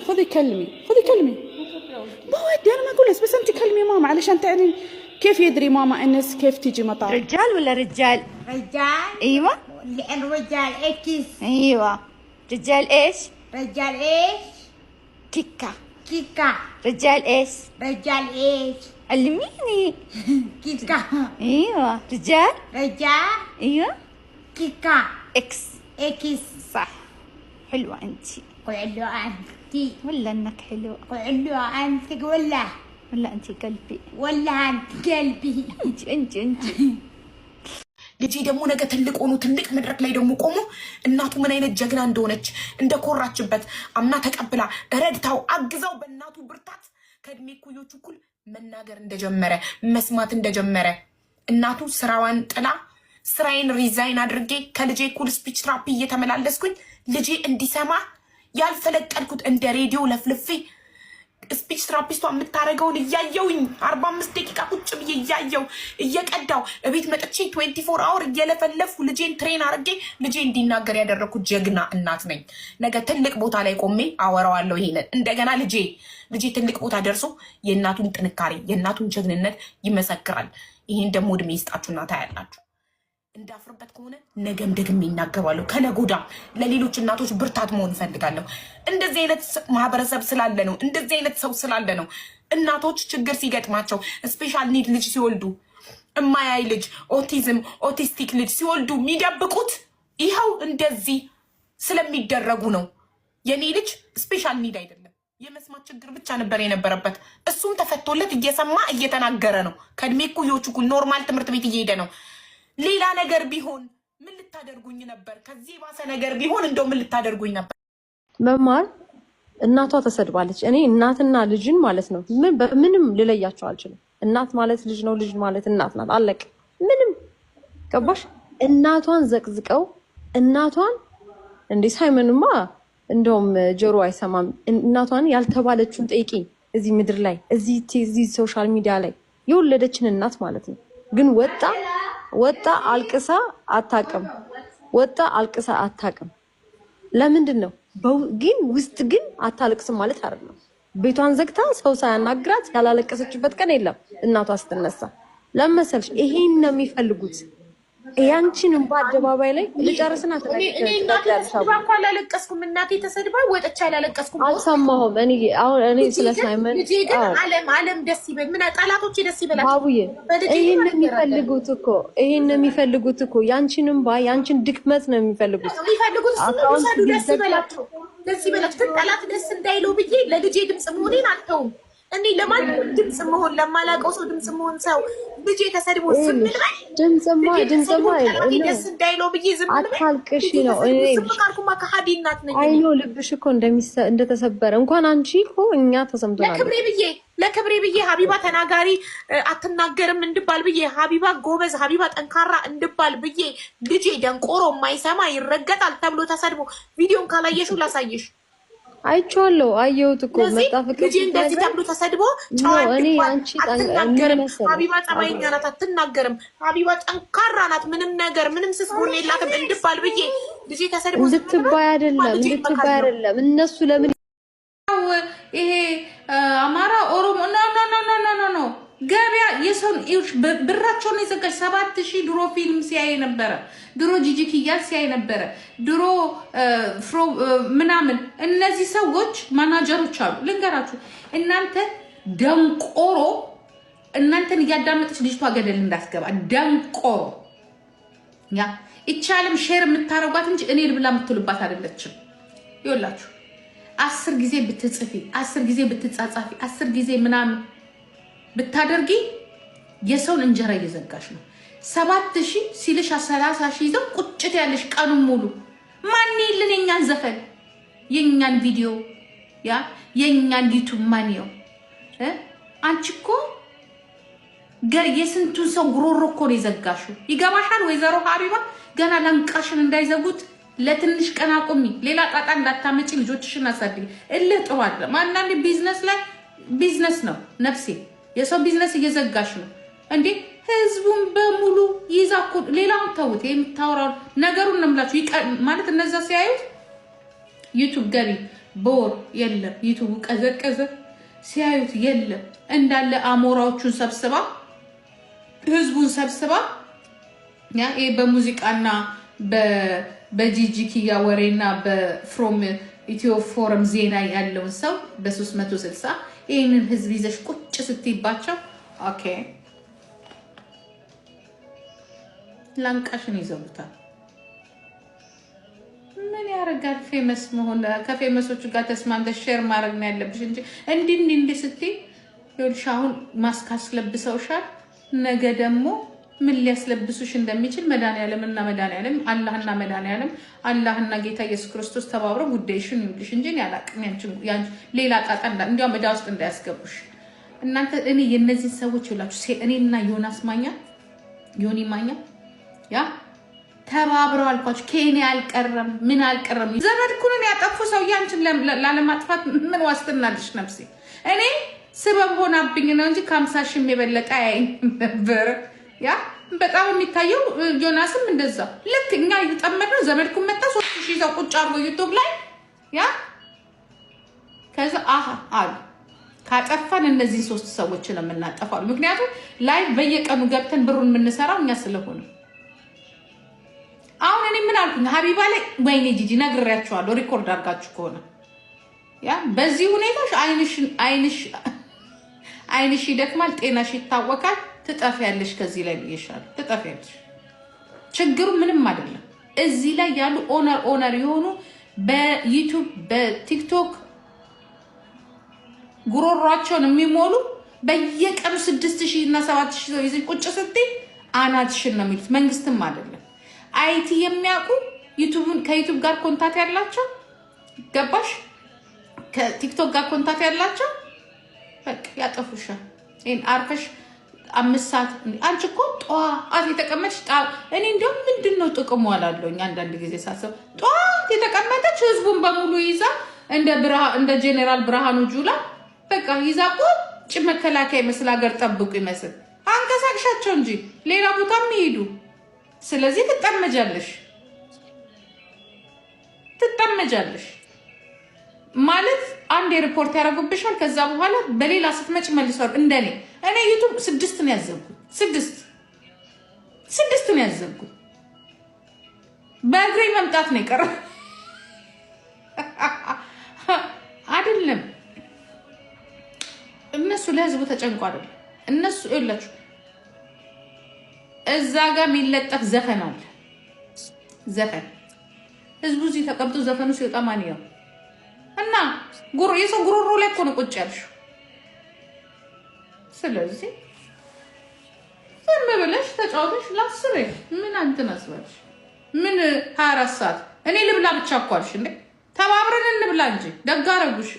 خذي كلمي ما ودي انا ما اقول بس انت كلمي ماما علشان تعرفين كيف يدري ماما انس كيف تيجي مطار. رجال ولا رجال؟ ايوه الرجال اكس. ايوه رجال ايش؟ رجال ايش؟ كيكا. رجال ايش؟ علميني. كيكا. ايوه رجال ايوه كيكا اكس. صح. حلوه انتي. حلوه انتي ولا انك حلوه؟ حلوه انتي ولا انتي قلبي ولا انتي قلبي. انتي ልጄ ደግሞ ነገ ትልቅ ሆኖ ትልቅ መድረክ ላይ ደግሞ ቆሞ እናቱ ምን አይነት ጀግና እንደሆነች እንደኮራችበት አምና ተቀብላ ረድታው አግዛው በእናቱ ብርታት ከእድሜ ኩዮቹ እኩል መናገር እንደጀመረ መስማት እንደጀመረ እናቱ ስራዋን ጥላ ስራዬን ሪዛይን አድርጌ ከልጄ እኩል ስፒች ትራፒ እየተመላለስኩኝ ልጄ እንዲሰማ ያልፈለቀልኩት እንደ ሬዲዮ ለፍልፌ ስፒች ትራፒስቷ የምታረገውን እያየውኝ 45 ደቂቃ ቁጭ ብዬ እያየው እየቀዳው እቤት መጥቼ 24 አወር እየለፈለፉ ልጄን ትሬን አድርጌ ልጄ እንዲናገር ያደረኩት ጀግና እናት ነኝ። ነገ ትልቅ ቦታ ላይ ቆሜ አወራዋለሁ ይሄንን። እንደገና ልጄ ትልቅ ቦታ ደርሶ የእናቱን ጥንካሬ የእናቱን ጀግንነት ይመሰክራል። ይሄን ደግሞ እድሜ ይስጣችሁና ታያላችሁ። እንዳፍርበት ከሆነ ነገም ደግሜ ይናገራለሁ። ከነጎዳ ለሌሎች እናቶች ብርታት መሆን እፈልጋለሁ። እንደዚህ አይነት ማህበረሰብ ስላለ ነው፣ እንደዚህ አይነት ሰው ስላለ ነው እናቶች ችግር ሲገጥማቸው ስፔሻል ኒድ ልጅ ሲወልዱ እማያይ ልጅ ኦቲስቲክ ልጅ ሲወልዱ የሚደብቁት ይኸው እንደዚህ ስለሚደረጉ ነው። የኔ ልጅ ስፔሻል ኒድ አይደለም የመስማት ችግር ብቻ ነበር የነበረበት። እሱም ተፈቶለት እየሰማ እየተናገረ ነው። ከእድሜ እኩዮቹ እኩል ኖርማል ትምህርት ቤት እየሄደ ነው። ሌላ ነገር ቢሆን ምን ልታደርጉኝ ነበር? ከዚህ ባሰ ነገር ቢሆን እንደው ምን ልታደርጉኝ ነበር? መማር እናቷ ተሰድባለች። እኔ እናትና ልጅን ማለት ነው በምንም ልለያቸው አልችልም። እናት ማለት ልጅ ነው፣ ልጅ ማለት እናት ናት። አለቅ ምንም ገባሽ? እናቷን ዘቅዝቀው እናቷን እንዴ ሳይመንማ እንደውም ጆሮ አይሰማም። እናቷን ያልተባለችውን ጠይቂ። እዚህ ምድር ላይ እዚህ ሶሻል ሚዲያ ላይ የወለደችን እናት ማለት ነው። ግን ወጣ አልቅሳ አታቅም። ለምንድን ነው ግን ውስጥ ግን አታለቅስም ማለት አይደለም። ቤቷን ዘግታ ሰው ሳያናግራት ያላለቀሰችበት ቀን የለም። እናቷ ስትነሳ ለመሰልሽ ይሄን ነው የሚፈልጉት። ያንቺንም በአደባባይ ላይ ልጨርስና አላለቀስኩም። እናቴ ተሰድባ ወጥቻ አላለቀስኩም። አልሰማሁም። እኔ ስለ ሳይመን ዓለም ደስ ይበል። ምን ጠላቶቼ ደስ ይበላል። ባቡዬ ይሄን የሚፈልጉት እኮ ያንቺንም ያንቺን ድክመት ነው የሚፈልጉት። ደስ ይበላቸው። ጠላት ደስ እንዳይለው ብዬ ለልጄ ድምጽ መሆኔን አልተውም። እኔ ለማንም ድምጽ መሆን ለማላውቀው ሰው ድምጽ መሆን ሰው ልጄ ተሰድቦ ዝም ብለህ ድምጽማ ደስ እንዳይለው ብዬ ዝም ብለህ አታልቅሽ ነው። እኔ ካልኩማ ከሃዲ እናት ነኝ። አይኖ ልብሽ እኮ እንደተሰበረ እንኳን አንቺ እኮ እኛ ተሰምቶናል። ለክብሬ ብዬ ሀቢባ ተናጋሪ አትናገርም እንድባል ብዬ ሀቢባ ጎበዝ ሀቢባ ጠንካራ እንድባል ብዬ ልጄ ደንቆሮ የማይሰማ ይረገጣል ተብሎ ተሰድቦ ቪዲዮን ካላየሽው ላሳየሽ። አይቻለሁ አየሁት እኮ መጣ ፍቅር ልጄ እንደዚህ ተብሎ ተሰድቦ ሀቢባ ጠባይኛ ናት አትናገርም፣ ሀቢባ ጠንካራ ናት ምንም ስስ ጎን የላትም እንድባል ብዬ ልጄ ተሰድቦ እንድትባይ አይደለም እነሱ ለምን ይሄ አማራ ኦሮሞ ኖ ገበያ የሰውን ብራቸውን የዘጋች 7000 ድሮ ፊልም ሲያይ ነበረ። ድሮ ጂጂኪያን ሲያይ ነበረ። ድሮ ምናምን እነዚህ ሰዎች ማናጀሮች አሉ። ልንገራችሁ እናንተ ደንቆሮ እናንተን እያዳመጠች ልጅቷ ገደል እንዳትገባ ደንቆሮ ያ ይቻልም ሼር የምታረጓት እንጂ እኔ ልብላ የምትሉባት አይደለችም። ይኸውላችሁ 10 ጊዜ ብትጽፊ 10 ጊዜ ብትጻጻፊ 10 ጊዜ ምናምን ብታደርጊ የሰውን እንጀራ እየዘጋሽ ነው። 7000 ሲልሽ 30000 ይዘው ቁጭት ያለሽ ቀኑን ሙሉ ማን ይልን የኛን ዘፈን የኛን ቪዲዮ የኛን ዩቲዩብ ማንየው አንቺ እኮ የስንቱን ሰው ጉሮሮ እኮ ነው የዘጋሽው። ይገባሻል ወይዘሮ ሀቢባ? ገና ለንቃሽን እንዳይዘጉት ለትንሽ ቀን አቁሚ። ሌላ ጣጣ እንዳታመጪ። ልጆችሽን አሳድጊ። እልህ ጥሩ አይደለም። አንዳንዴ ቢዝነስ ላይ ቢዝነስ ነው ነፍሴ። የሰው ቢዝነስ እየዘጋሽ ነው እንዴ? ህዝቡን በሙሉ ይዛኩ። ሌላውን ተውት። የምታወራው ነገሩን ነው የምላችሁ። ማለት እነዛ ሲያዩት ዩቲዩብ ገቢ በወር የለም። ዩቱቡ ቀዘቀዘ። ሲያዩት የለም እንዳለ አሞራዎቹን ሰብስባ ህዝቡን ሰብስባ ያ ይሄ በሙዚቃና በጂጂ ኪያ ወሬና በፍሮም ኢትዮ ፎረም ዜና ያለውን ሰው በ360 ይሄንን ህዝብ ይዘሽ ቁጭ ስትይባቸው ኦኬ ላንቃሽን ይዘውታል። ምን ያደርጋል? ፌመስ መሆን ከፌመሶቹ ጋር ተስማምተሽ ሼር ማድረግ ነው ያለብሽ እንጂ እንዲህ ስትይ ይኸውልሽ አሁን ማስክ አስለብሰውሻል። ነገ ደግሞ ምን ሊያስለብሱሽ እንደሚችል መድኃኒዓለምና መድኃኒዓለም አላህና መድኃኒዓለም አላህና ጌታ ኢየሱስ ክርስቶስ ተባብረው ጉዳይሽን ይውልሽ እንጂ እኔ አላቅም። ያን ሌላ ጣጣ እንዲያውም ዕዳ ውስጥ እንዳያስገቡሽ እናንተ። እኔ የነዚህ ሰዎች ይላችሁ እኔና ዮናስ ማኛ ዮኒ ማኛ ያ ተባብረው አልኳችሁ። ኬንያ አልቀረም ምን አልቀረም። ዘመድኩንን ያጠፉ ሰው ያንቺን ላለማጥፋት ምን ዋስትና አለሽ ነፍሴ? እኔ ስበብ ሆናብኝ ነው እንጂ ከ50 ሺህ የበለጠ አያይም ነበር። ያ በጣም የሚታየው ዮናስም እንደዛ ልክ እኛ እየተጠመድነው ዘመድኩን መጣ 3000 ሰው ቁጭ አርጎ ዩቲዩብ ላይ ያ ከዛ አሉ ካጠፋን እነዚህ 3 ሰዎች ነው የምናጠፋው። ምክንያቱም ላይቭ በየቀኑ ገብተን ብሩን የምንሰራው እኛ ስለሆነ አሁን እኔ ምን አልኩኝ ሀቢባ ላይ ወይኔ ጂጂ ነግሬያቸዋለሁ። ሪኮርድ አድርጋችሁ ከሆነ ያ በዚህ ሁኔታሽ አይንሽ ይደክማል፣ ጤናሽ ይታወቃል፣ ትጠፊያለሽ። ከዚህ ላይ ብዬሻለሁ ትጠፊያለሽ። ችግሩ ምንም አይደለም። እዚህ ላይ ያሉ ኦነር የሆኑ በዩቲዩብ በቲክቶክ ጉሮሯቸውን የሚሞሉ በየቀኑ 6000 እና 7000 ሰው ይዘሽ ቁጭ ስትይ አናትሽን ነው የሚሉት። መንግስትም አይደለም አይቲ የሚያውቁ ከዩቱብ ጋር ኮንታክት ያላቸው ገባሽ? ከቲክቶክ ጋር ኮንታክት ያላቸው በቃ ያጠፉሻል። ይሄን አርፈሽ 5 ሰዓት አንቺ እኮ ጠዋት የተቀመጥሽ እኔ እንደውም ምንድነው ጥቅሙ አላለሁኝ። አንዳንድ ጊዜ ሳስብ ጠዋት የተቀመጠች ህዝቡን በሙሉ ይዛ እንደ ጄኔራል ብርሃኑ ጁላ በቃ ይዛ ቁጭ መከላከያ ይመስል ሀገር ጠብቁ ይመስል አንቀሳቅሻቸው እንጂ ሌላ ቦታ የሚሄዱ። ስለዚህ ትጠመጃለሽ ማለት አንድ ሪፖርት ያደርጉብሻል። ከዛ በኋላ በሌላ ስትመጭ መልሰዋል። እኔ ዩቱብ 6 ነው ያዘጉት። 6 ነው ያዘጉት። በእግሬ መምጣት ነው የቀረ አይደለም። እነሱ ለህዝቡ ተጨንቆ አይደለም። እነሱ ይላችሁ እዛ ጋር የሚለጠፍ ዘፈን አለ። ዘፈን ህዝቡ እዚህ ተቀምጦ ዘፈኑ ሲወጣ ማን ያው እና የሰው ጉሮሮ ላይ እኮ ነው ቁጭ ያልሽው። ስለዚህ ዝም ብለሽ ተጫውተሽ ላስሬ ምን አንተን አስባልሽ ምን 24 ሰዓት እኔ ልብላ ብቻ እኮ አልሽ እንዴ? ተባብረን እንብላ እንጂ ደጋረጉሽ